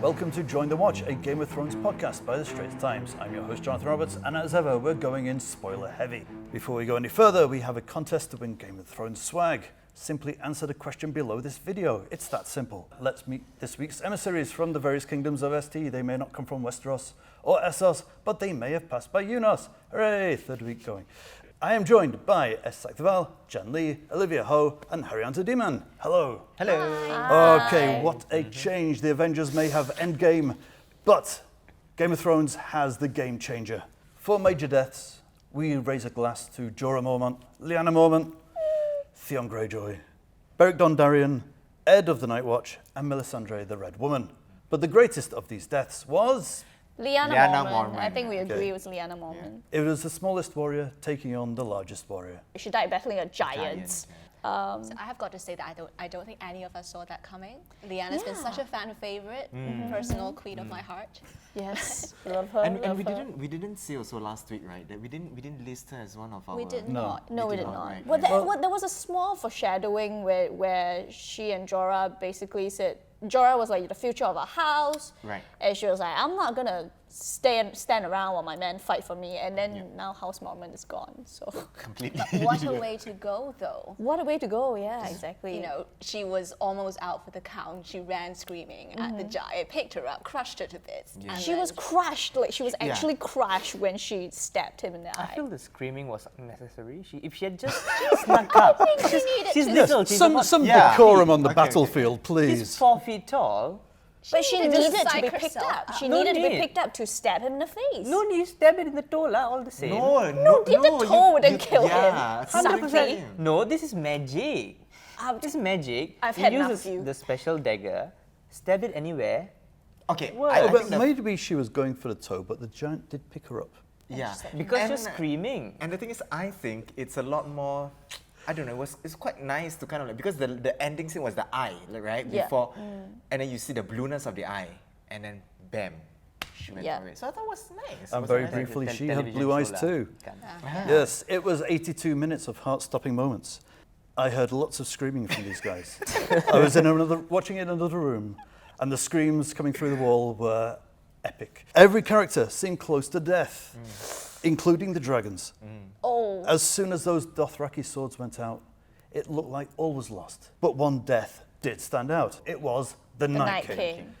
Welcome to Join the Watch, a Game of Thrones podcast by the Straits Times. I'm your host, Jonathan Roberts, and as ever, we're going in spoiler heavy. Before we go any further, we have a contest to win Game of Thrones swag. Simply answer the question below this video. It's that simple. Let's meet this week's emissaries from the various kingdoms of ST. They may not come from Westeros or Essos, but they may have passed by Unos. Hooray, third week going. I am joined by Sakthivel, GenYa, Olivia Ho, and Hairianto Diman. Hello. Hello. Hi. Okay, what a change. The Avengers may have Endgame, but Game of Thrones has the game changer. 4 major deaths. We raise a glass to Jorah Mormont, Lyanna Mormont, Theon Greyjoy, Beric Dondarrion, Ed of the Night Watch, and Melisandre the Red Woman. But the greatest of these deaths was... Lyanna Mormont. I think we agree with Lyanna Mormont. It was the smallest warrior taking on the largest warrior. She died battling a giant. So I have got to say that I don't think any of us saw that coming. Lyanna's been such a fan favorite, personal queen of my heart. Yes, love her. And we didn't see also last week, right? That we didn't list her as one of our. We did No. not. No, we did not. Right, Well, right. there was a small foreshadowing where she and Jorah basically said, Jorah was like the future of our house. Right. And she was like, I'm not gonna stand around while my men fight for me. And then now House Mormont is gone. So Completely. What a way to go, though. what a way to go! Yeah, exactly. You know, she was almost out for the count. She ran screaming at the giant, picked her up, crushed her to bits. Yeah. and She then- was crushed. Like she was Yeah. actually crushed when she stabbed him in the I eye. feel the screaming was unnecessary. If she had just snuck up. she needed She's to- little. She's Some about- decorum on the Okay, okay. battlefield, She's please. 4 feet tall. But she needed to needed to psych be picked herself up. up. She No needed to be need. picked up to stab him in the face. No need, stab it in the toe lah, all the same. the toe wouldn't kill him. Yeah, 100%. No, this is magic. This is magic. I've You had use enough of you. the special dagger, stab it anywhere. Okay. Well, I Oh, but think that- maybe she was going for the toe, but the giant did pick her up. yeah. Because you're And- screaming. And the thing is, I think it's a lot more. I don't know. It's quite nice to kind of like, because the ending scene was the eye, like, right Yeah. before, and then you see the blueness of the eye, and then bam, she went Yeah. for it. So I thought it was nice. And It was very nice. briefly, Tel- she had television blue eyes show lah. too. Kan. Yes, it was 82 minutes of heart-stopping moments. I heard lots of screaming from these guys. I was watching it in another room, and the screams coming through the wall were epic. Every character seemed close to death, including the dragons. Oh, As soon as those Dothraki swords went out, it looked like all was lost. But one death did stand out. It was the Night King.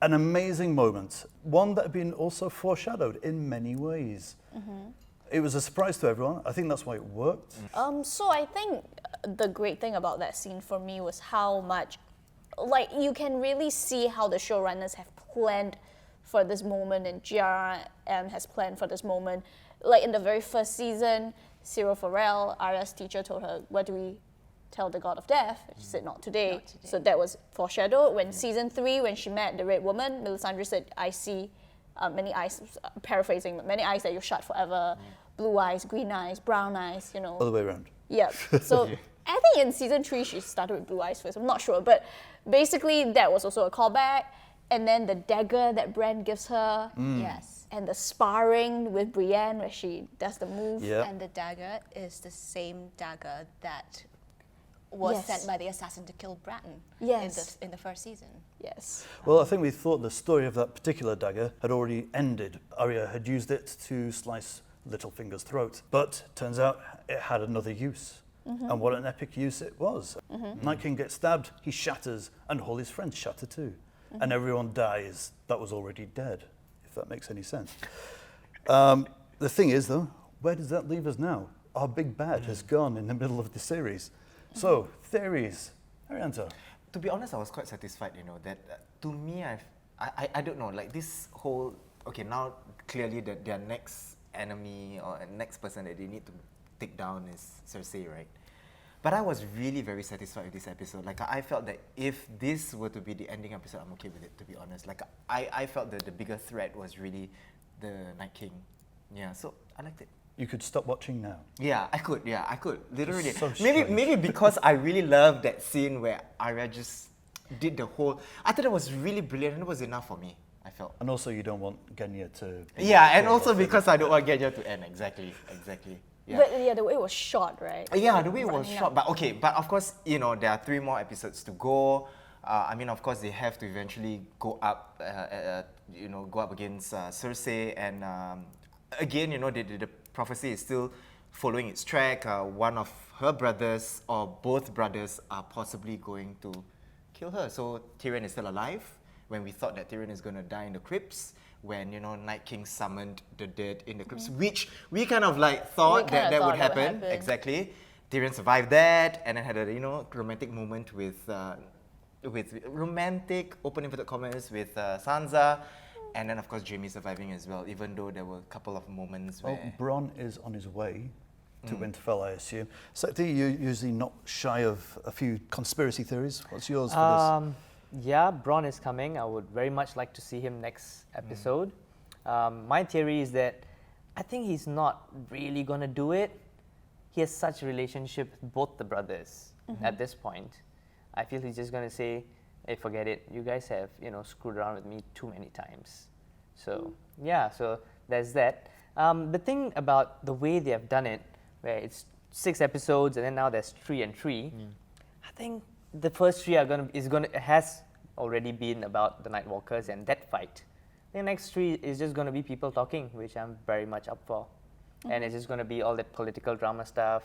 An amazing moment, one that had been also foreshadowed in many ways. It was a surprise to everyone. I think that's why it worked. So I think the great thing about that scene for me was how much, like, you can really see how the showrunners have planned for this moment, and GRM has planned for this moment. Like in the very first season, Cyril Farrell, Arya's teacher, told her, "What do we tell the God of Death?" She said, "Not today." Not today. So that was foreshadowed. When season 3, when she met the Red Woman, Melisandre said, "I see many eyes," paraphrasing, but many eyes that you shut forever, blue eyes, green eyes, brown eyes, you know. Other way around. Yeah. So I think in season 3 she started with blue eyes first. I'm not sure, but basically that was also a callback. And then the dagger that Bran gives her, Yes. and the sparring with Brienne where she does the move. Yeah. And the dagger is the same dagger that was Yes. sent by the assassin to kill Bratton Yes. in the first season. Yes. Well, I think we thought the story of that particular dagger had already ended. Arya had used it to slice Littlefinger's throat, but turns out it had another use. And what an epic use it was. Night King gets stabbed, he shatters, and all his friends shatter too. And everyone dies that was already dead, if that makes any sense. The thing is, though, where does that leave us now? Our big bad has gone in the middle of the series. So, theories. Hairianto. To be honest, I was quite satisfied, that to me, I don't know, like this whole, okay, now clearly their next enemy or next person that they need to take down is Cersei, right? But I was really very satisfied with this episode. Like, I felt that if this were to be the ending episode, I'm okay with it, to be honest. Like, I felt that the bigger threat was really the Night King. Yeah, so I liked it. You could stop watching now. Yeah, I could, literally. So maybe strange. because I really loved that scene where Arya just did the whole, I thought it was really brilliant and it was enough for me, I felt. And also, you don't want GenYa to... Yeah, and also because I don't want GenYa to end, exactly. Yeah. But yeah, the way it was shot, right? Yeah, the way it was Running shot. up. But of course, there are 3 more episodes to go. I mean, of course, they have to eventually go up, go up against Cersei, and again, the prophecy is still following its track. One of her brothers or both brothers are possibly going to kill her. So Tyrion is still alive when we thought that Tyrion is going to die in the crypts. When Night King summoned the dead in the crypts, which we kind of like thought that would happen. Exactly. Tyrion survived that, and then had a romantic moment with romantic open inverted commas with Sansa, and then of course Jaime surviving as well. Even though there were a couple of moments where Bronn is on his way to Winterfell, I assume. Sakthi, you're usually not shy of a few conspiracy theories. What's yours for this? Yeah, Bronn is coming. I would very much like to see him next episode. My theory is that I think he's not really going to do it. He has such a relationship with both the brothers at this point. I feel he's just going to say, hey, forget it. You guys have, screwed around with me too many times. So, yeah, so there's that. The thing about the way they have done it, where it's 6 episodes and then now there's 3 and 3, I think the first 3 has already been about the Nightwalkers and that fight. The next 3 is just going to be people talking, which I'm very much up for. And it's just going to be all that political drama stuff.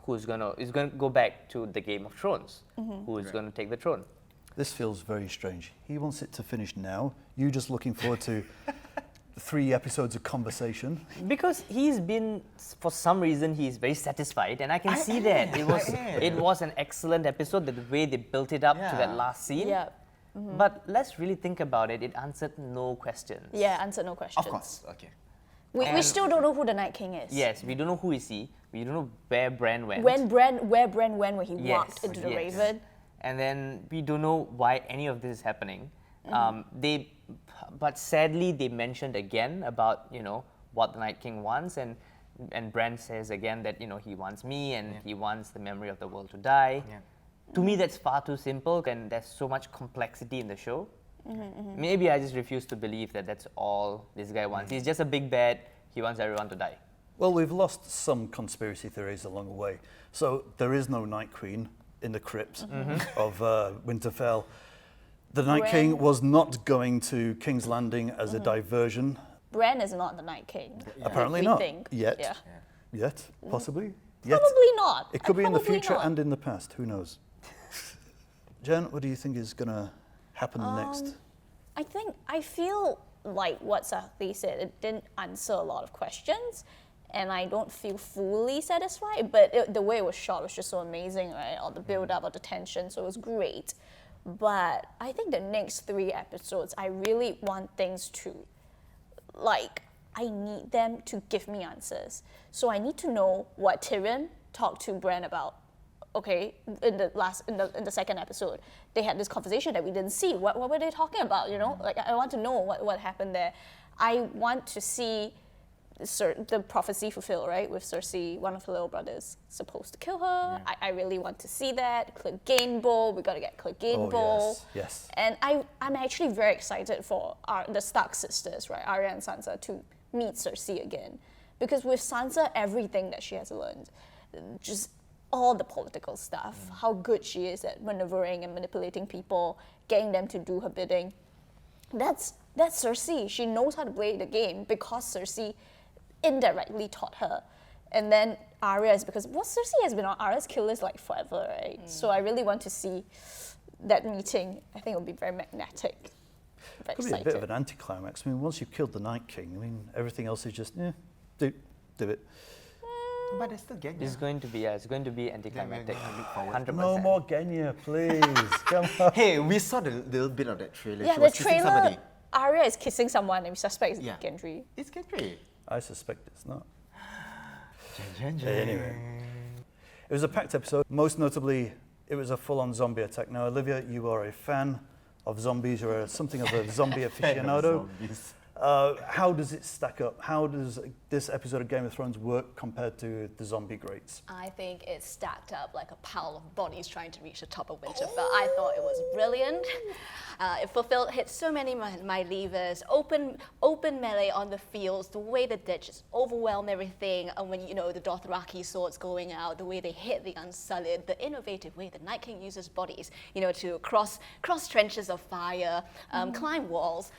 Is going to go back to the Game of Thrones. Who is going to take the throne? This feels very strange. He wants it to finish now. You just looking forward to 3 episodes of conversation. Because he's been, for some reason, he's very satisfied, and I can see that. It was an excellent episode, the way they built it up to that last scene. Yeah. But let's really think about it. It answered no questions. Yeah, answered no questions. of course, okay. We still don't know who the Night King is. Yes, we don't know who is he. We don't know where Bran went. Where Bran went when he walked into the Raven. And then we don't know why any of this is happening. But sadly, they mentioned again about what the Night King wants, and Bran says again that he wants me and he wants the memory of the world to die. Yeah. To me, that's far too simple, and there's so much complexity in the show. Maybe I just refuse to believe that that's all this guy wants. He's just a big bad. He wants everyone to die. Well, we've lost some conspiracy theories along the way. So there is no Night Queen in the crypt of Winterfell. The Night King was not going to King's Landing as a diversion. Bran is not the Night King. Apparently we not. think. Yet. Yeah. Yet, possibly. Yet. Probably not. It could be in the Probably future not. and in the past. Who knows? Jen, what do you think is going to happen next? I feel like what Sakthivel said, it didn't answer a lot of questions, and I don't feel fully satisfied, but the way it was shot was just so amazing, right? All the build-up, all the tension, so it was great. But I think the next 3 episodes, I really want things to, I need them to give me answers. So I need to know what Tyrion talked to Bran about. Okay, in the second episode, they had this conversation that we didn't see. What were they talking about? I want to know what happened there. I want to see the prophecy fulfilled, right? With Cersei, one of her little brothers, supposed to kill her. Yeah. I really want to see that. Clegane Bowl, we got to get Clegane Bowl. Yes. And I'm actually very excited for the Stark sisters, right? Arya and Sansa, to meet Cersei again, because with Sansa, everything that she has learned, just all the political stuff, how good she is at maneuvering and manipulating people, getting them to do her bidding. That's Cersei. She knows how to play the game because Cersei indirectly taught her. And then Arya is because Cersei has been on Arya's kill list forever, right? So I really want to see that meeting. I think it will be very magnetic. Very Could be a bit of an anticlimax. I mean, once you've killed the Night King, everything else is just, do it. But it's still GenYa. It's going to be anticlimactic. Yeah, look forward. 100%. No more GenYa, please. Come on. Hey, we saw the little bit of that trailer. Yeah, She the was kissing trailer, somebody. Arya is kissing someone and we suspect it's Yeah. Gendry. It's Gendry. I suspect it's not. Jen. Anyway. It was a packed episode. Most notably, it was a full-on zombie attack. Now, Olivia, you are a fan of zombies. You're something of a zombie aficionado. Zombies. How does it stack up? How does this episode of Game of Thrones work compared to the zombie greats? I think it's stacked up like a pile of bodies trying to reach the top of Winterfell. I thought it was brilliant. It hit so many my levers, open open melee on the fields, the way that they just overwhelm everything, and when the Dothraki swords going out, the way they hit the Unsullied, the innovative way the Night King uses bodies, to cross trenches of fire, climb walls.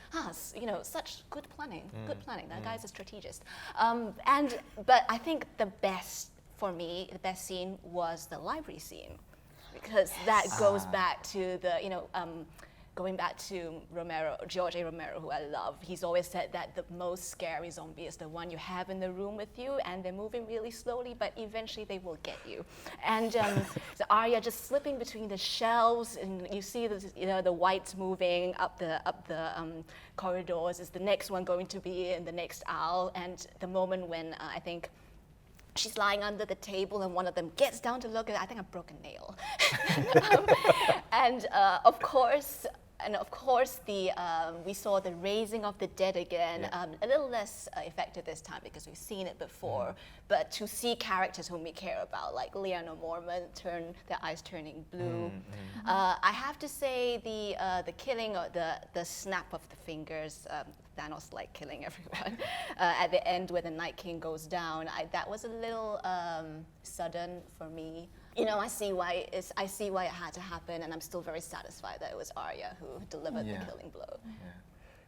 Such good planning. Good planning. That guy's a strategist. But I think the best scene was the library scene, because that goes back to going back to George A. Romero, who I love. He's always said that the most scary zombie is the one you have in the room with you, and they're moving really slowly, but eventually they will get you. And the Arya just slipping between the shelves, and you see the whites moving up the corridors. Is the next one going to be in the next aisle? And the moment when I think she's lying under the table and one of them gets down to look at it, I think I broke a nail. And of course, we saw the raising of the dead again. A little less effective this time because we've seen it before. But to see characters whom we care about, like Lyanna Mormont, their eyes turning blue. I have to say the killing or the snap of the fingers. Thanos like killing everyone at the end where the Night King goes down. That was a little sudden for me. I see why it had to happen, and I'm still very satisfied that it was Arya who delivered the killing blow.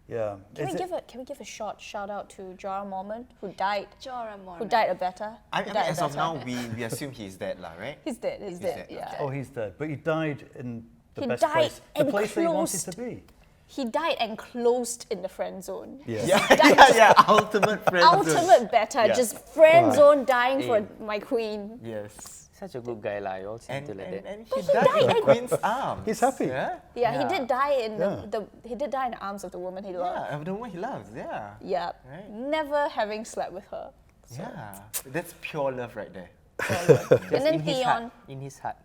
Yeah. Can we give a short shout out to Jorah Mormont, who died? Jorah Mormont. Who died a better? As of now, we assume he's dead, right? He's dead. He's dead. Yeah. Oh, he's dead. But he died in the best died place. The place that he wanted enclosed. to be. He died enclosed in the friend zone. Yeah. Ultimate friend zone. Ultimate better, just friend zone dying for my queen. Yes. Such a good guy, you all seem to let it. And he died in the Queen's arms. He's happy. Yeah? Yeah, he did die in the arms of the woman he loved. Yeah, of the woman he loves, yeah. Yeah. Right. Never having slept with her. Yeah. That's pure love right there. And then Theon. In his heart.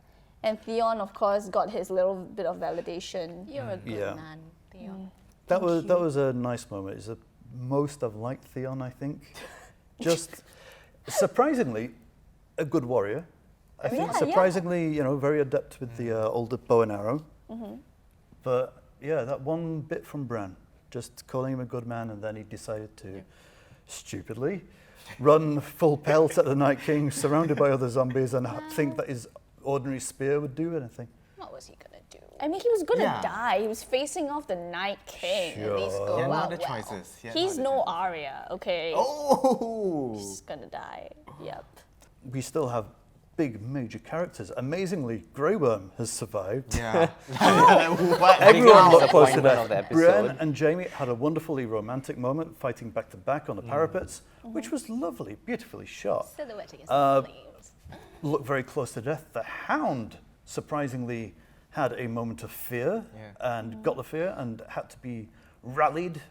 And Theon, of course, got his little bit of validation. You're a good man, Theon. That was a nice moment. It's the most I've liked Theon, I think. Just surprisingly a good warrior. I think surprisingly, very adept with the older bow and arrow. But yeah, that one bit from Bran, just calling him a good man, and then he decided to stupidly run full pelt at the Night King, surrounded by other zombies, and think that his ordinary spear would do anything. What was he gonna do? I mean, he was gonna die. He was facing off the Night King. Sure. At least go He had no out other well. choices. He's no Arya, okay? Oh! He's gonna die. Yep. We still have big major characters. Amazingly, Grey Worm has survived. Yeah. Everyone looked close to disappointment of the death. episode. Brienne and Jaime had a wonderfully romantic moment fighting back to back on the parapets, which was lovely, beautifully shot. Silhouette against the flames. Looked very close to death. The Hound, surprisingly, had a moment of fear and got the fear and had to be rallied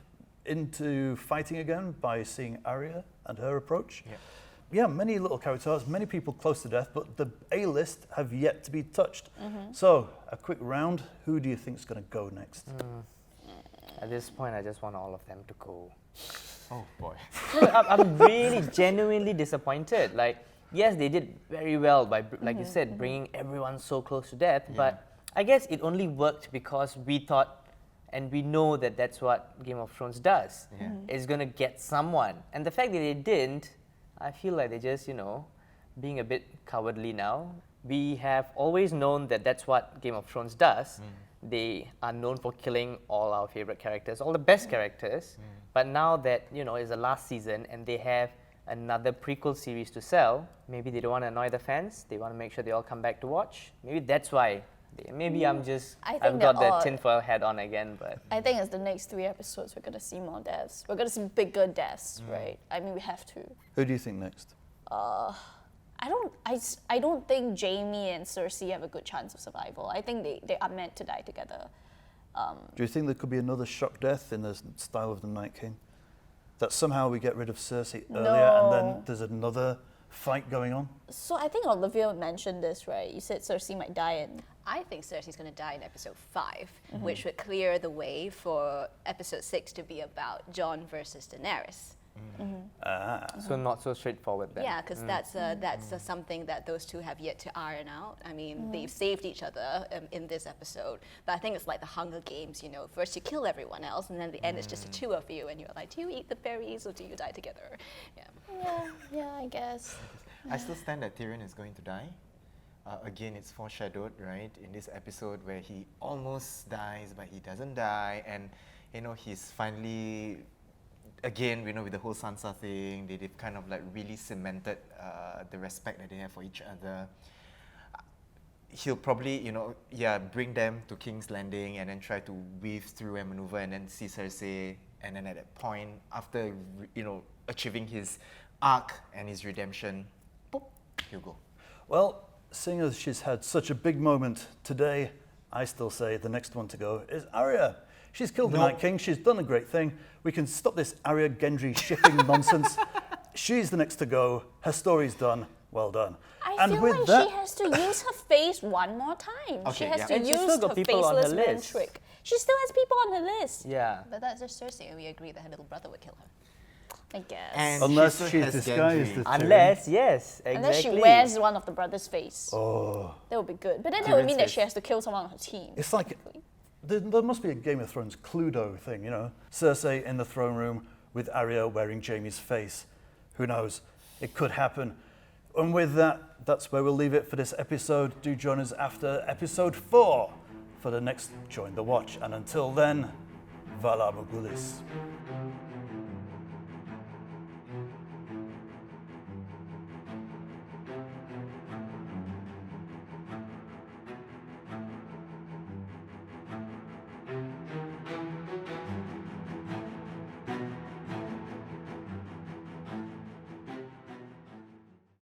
into fighting again by seeing Arya and her approach. Yeah, many little characters, many people close to death, but the A-list have yet to be touched. So, a quick round. Who do you think is going to go next? At this point, I just want all of them to go. Oh boy. I'm really genuinely disappointed. Like, yes, they did very well by, like you said, bringing everyone so close to death, but I guess it only worked because we thought and we know that that's what Game of Thrones does. It's going to get someone. And the fact that they didn't, I feel like they're just, being a bit cowardly now. We have always known that that's what Game of Thrones does. They are known for killing all our favorite characters, all the best characters. But now that, it's the last season and they have another prequel series to sell, maybe they don't want to annoy the fans. They want to make sure they all come back to watch. Maybe that's why. Maybe I've got the tinfoil hat on again, but... I think it's the next 3 episodes we're going to see more deaths. We're going to see bigger deaths, right? I mean, we have to. Who do you think next? I don't think Jaime and Cersei have a good chance of survival. I think they are meant to die together. Do you think there could be another shock death in the style of the Night King? That somehow we get rid of Cersei earlier and then there's another fight going on? So I think Olivia mentioned this, right? You said Cersei might die in... I think Cersei's going to die in episode 5, which would clear the way for episode 6 to be about Jon versus Daenerys. So not so straightforward then. Yeah, because that's something that those two have yet to iron out. I mean, they've saved each other in this episode, but I think it's like the Hunger Games. You know, first you kill everyone else, and then at the end it's just the two of you, and you're like, do you eat the berries or do you die together? Yeah. Yeah, I guess. I still stand that Tyrion is going to die. Again, it's foreshadowed, right, in this episode where he almost dies, but he doesn't die, and you know he's finally. Again, you know, with the whole Sansa thing, they've kind of like really cemented the respect that they have for each other. He'll probably, you know, bring them to King's Landing and then try to weave through and maneuver and then see Cersei. And then at that point, after, you know, achieving his arc and his redemption, boop, he'll go. Well, seeing as she's had such a big moment today, I still say the next one to go is Arya. She's killed the Night King. She's done a great thing. We can stop this Arya Gendry shipping nonsense. She's the next to go. Her story's done. Well done. I feel like she has to use her face one more time. Okay, she has yeah. to And she's use still got her people on her faceless man list. trick. She still has people on her list. Yeah. But that's just Cersei, and we agreed that her little brother would kill her. I guess. And Unless she still she's has disguised Gendry. as Unless, yes, exactly. Unless she wears one of the brother's face. Oh, That would be good. But then that would mean that face. she has to kill someone on her team. it's like there must be a Game of Thrones Cluedo thing, you know? Cersei in the throne room with Arya wearing Jaime's face. Who knows? It could happen. And with that, that's where we'll leave it for this episode. Do join us after episode 4 for the next Join the Watch. And until then, Vala Morgulis.